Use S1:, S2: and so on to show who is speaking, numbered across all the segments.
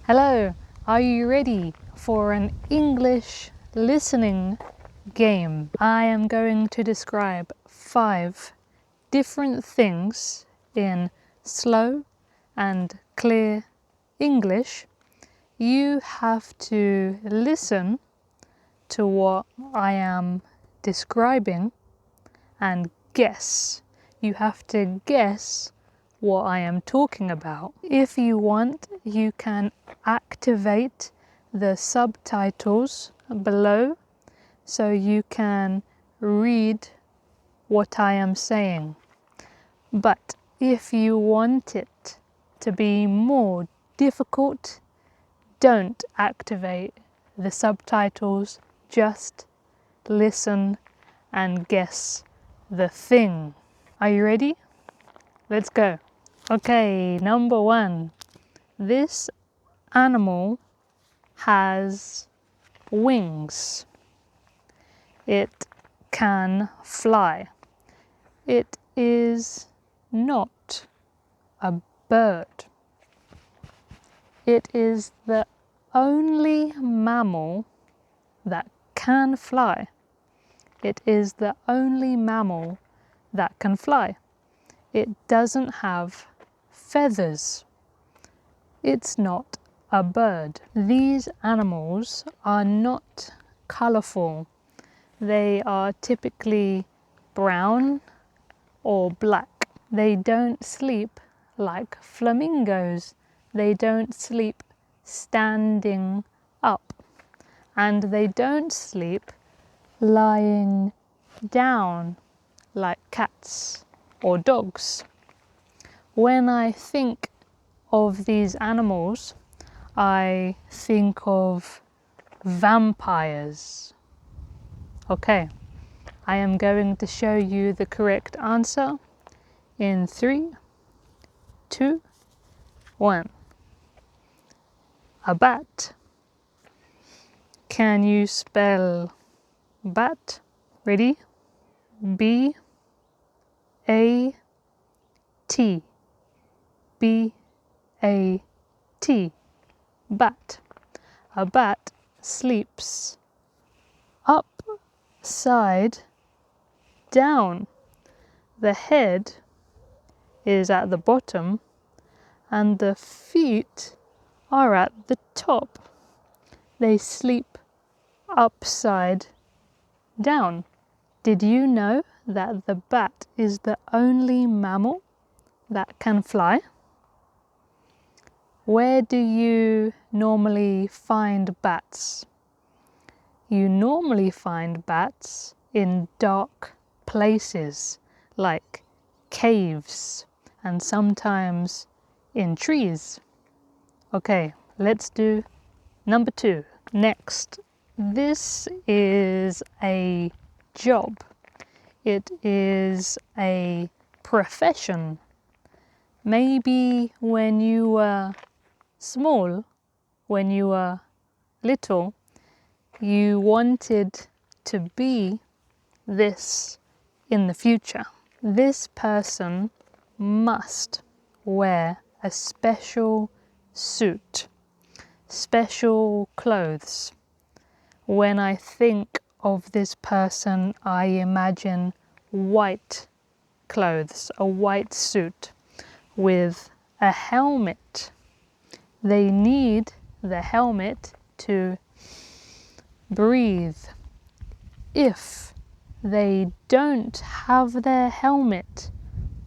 S1: Hello, are you ready for an English listening game? I am going to describe 5 different things in slow and clear English. You have to listen to what I am describing and guess. You have to guess what I am talking about. If you want, you can activate the subtitles below so you can read what I am saying. But if you want it to be more difficult, don't activate the subtitles, just listen and guess the thing. Are you ready? Let's go. Okay, number 1. This animal has wings. It can fly. It is not a bird. It is the only mammal that can fly. It is the only mammal that can fly. It doesn't have feathers. It's not a bird. These animals are not colourful. They are typically brown or black. They don't sleep like flamingos. They don't sleep standing up. And they don't sleep lying down like cats or dogs. When I think of these animals, I think of vampires. Okay, I am going to show you the correct answer in 3, 2, 1. A bat. Can you spell bat? Ready? B-A-T. B-A-T. Bat. A bat sleeps upside down. The head is at the bottom and the feet are at the top. They sleep upside down. Did you know that the bat is the only mammal that can fly? Where do you normally find bats? You normally find bats in dark places like caves and sometimes in trees. Okay, let's do number 2. Next, this is a job. It is a profession. Maybe when you were small, when you were little, you wanted to be this in the future. This person must wear a special suit, special clothes. When I think of this person, I imagine white clothes, a white suit with a helmet. They need the helmet to breathe. If they don't have their helmet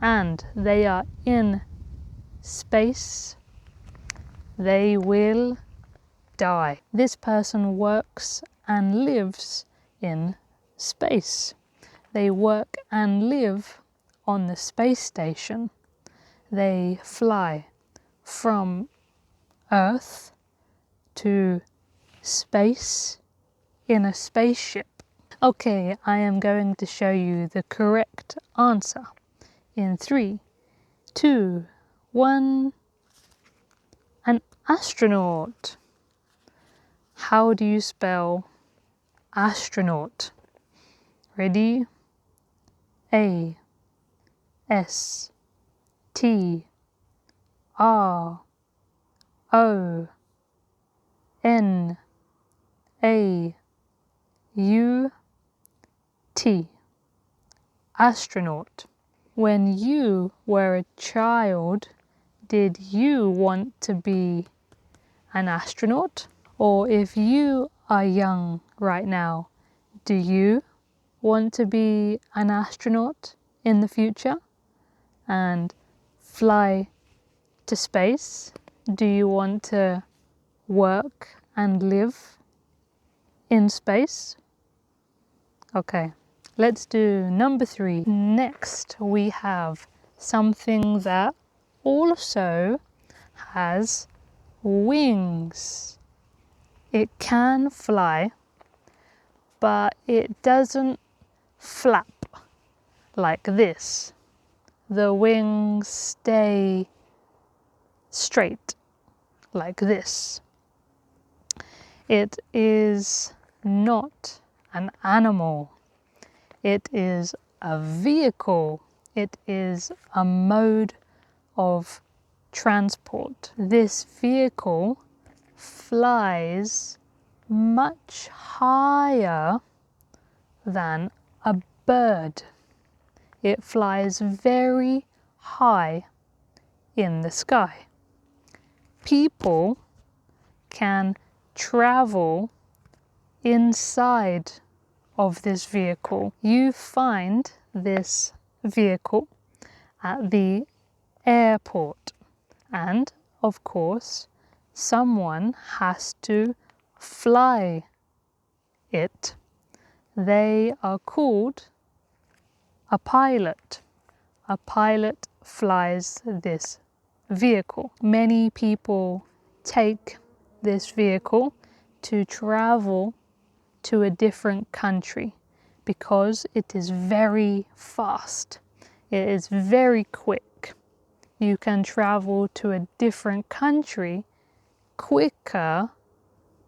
S1: and they are in space, they will die. This person works and lives in space. They work and live on the space station. They fly from Earth to space in a spaceship. Okay, I am going to show you the correct answer in 3, 2, 1. An astronaut. How do you spell astronaut? Ready? A-S-T-R-O Astronaut. When you were a child, did you want to be an astronaut? Or if you are young right now, do you want to be an astronaut in the future and fly to space? Do you want to work and live in space? Okay, let's do number 3. Next, we have something that also has wings. It can fly, but it doesn't flap like this. The wings stay straight like this. It is not an animal. It is a vehicle. It is a mode of transport. This vehicle flies much higher than a bird. It flies very high in the sky. People can travel inside of this vehicle. You find this vehicle at the airport, and of course someone has to fly it. They are called a pilot. A pilot flies this vehicle. Many people take this vehicle to travel to a different country because it is very fast. It is very quick. You can travel to a different country quicker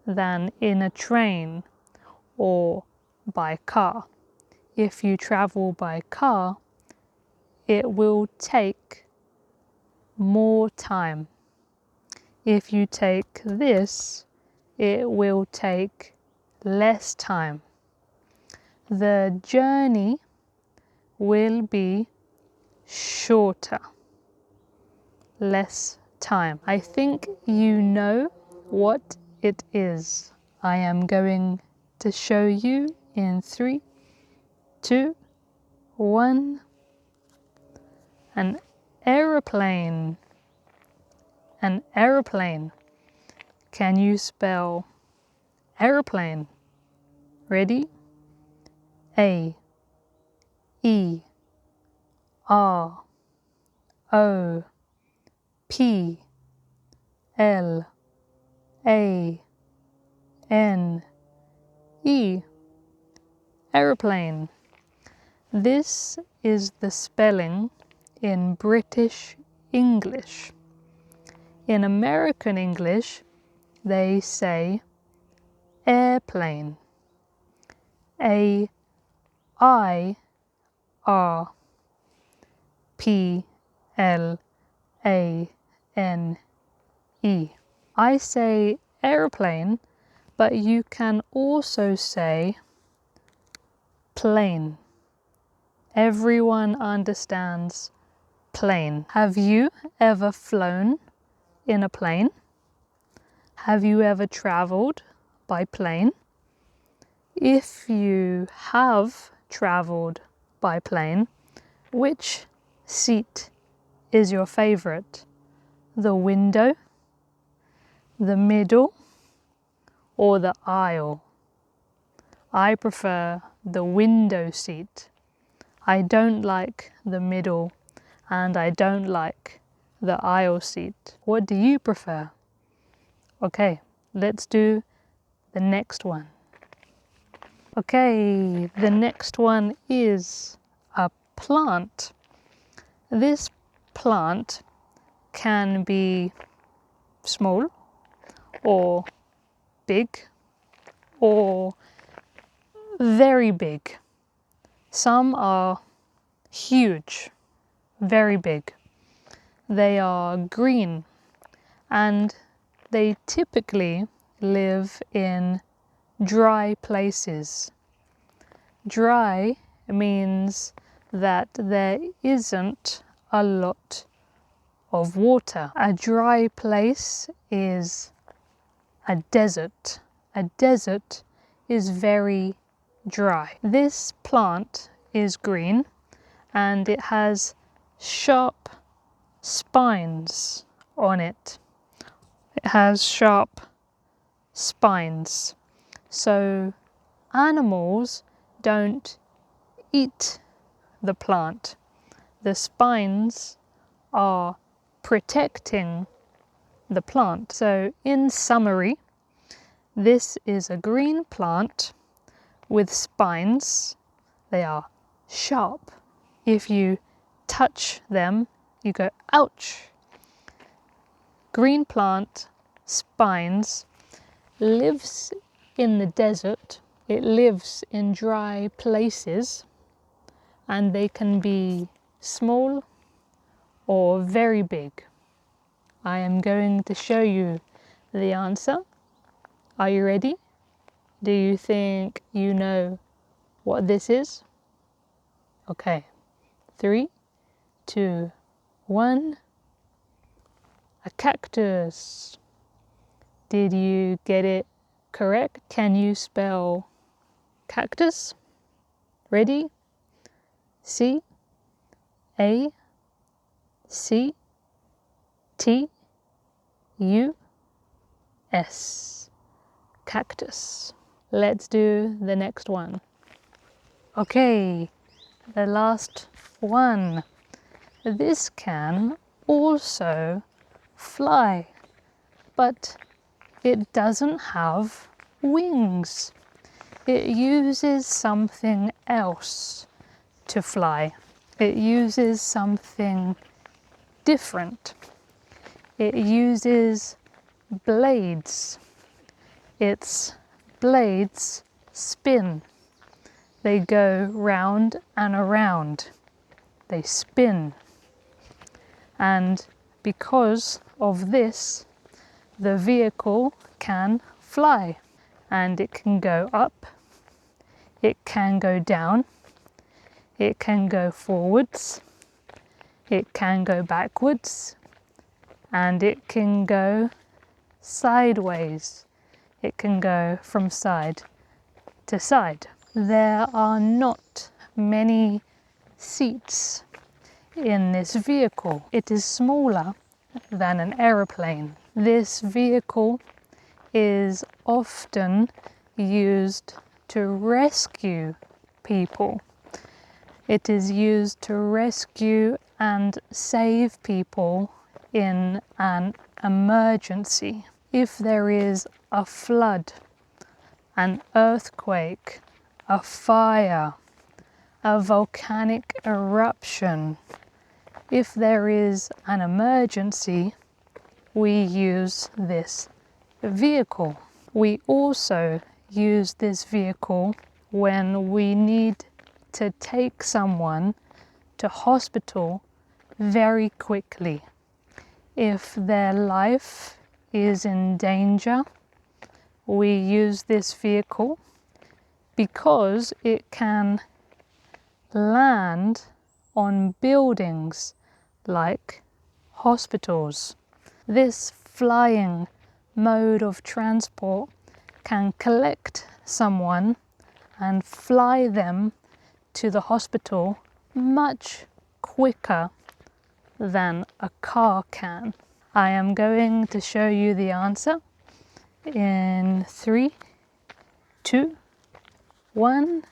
S1: than in a train or by car. If you travel by car, it will take more time. If you take this, it will take less time. The journey will be shorter, less time. I think you know what it is. I am going to show you in 3, 2, 1. An aeroplane. An aeroplane. Can you spell aeroplane? Ready? A, E, R, O, P, L, A, N, E. Aeroplane. This is the spelling in British English. In American English, they say airplane. A-I-R-P-L-A-N-E. I say airplane, but you can also say plane. Everyone understands plane. Have you ever flown in a plane? Have you ever traveled by plane? If you have traveled by plane, which seat is your favorite? The window, the middle, or the aisle? I prefer the window seat. I don't like the middle, and I don't like the aisle seat. What do you prefer? Okay, let's do the next one. Okay, the next one is a plant. This plant can be small or big or very big. Some are huge, very big. They are green and they typically live in dry places. Dry means that there isn't a lot of water. A dry place is a desert. A desert is very dry. This plant is green and it has sharp spines on it. It has sharp spines. So animals don't eat the plant. The spines are protecting the plant. So in summary, this is a green plant with spines. They are sharp. If you touch them, you go, ouch. Green plant, spines, lives in the desert. It lives in dry places, and they can be small or very big. I am going to show you the answer. Are you ready? Do you think you know what this is? Okay, 3, 2, 1. A cactus. Did you get it correct? Can you spell cactus? Ready? C A C T U S. Cactus. Let's do the next one. Okay, the last one. This can also fly, but it doesn't have wings. It uses something else to fly. It uses something different. It uses blades. Its blades spin. They go round and around. They spin. And because of this, the vehicle can fly. And it can go up, it can go down, it can go forwards, it can go backwards, and it can go sideways. It can go from side to side. There are not many seats in this vehicle. It is smaller than an aeroplane. This vehicle is often used to rescue people. It is used to rescue and save people in an emergency. If there is a flood, an earthquake, a fire, a volcanic eruption, if there is an emergency, we use this vehicle. We also use this vehicle when we need to take someone to hospital very quickly. If their life is in danger, we use this vehicle because it can land on buildings like hospitals. This flying mode of transport can collect someone and fly them to the hospital much quicker than a car can. I am going to show you the answer in 3, 2, 1.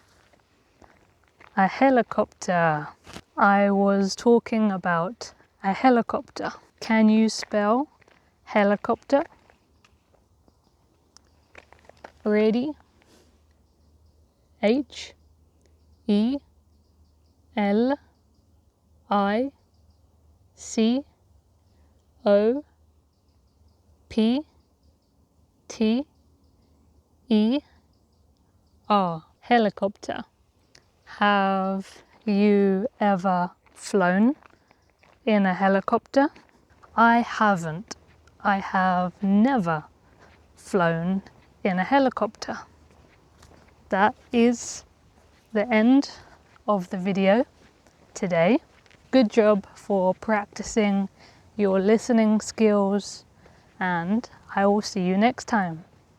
S1: A helicopter. I was talking about a helicopter. Can you spell helicopter? Ready? H E L I C O P T E R. Helicopter. Have you ever flown in a helicopter? I haven't. I have never flown in a helicopter. That is the end of the video today. Good job for practicing your listening skills, and I will see you next time.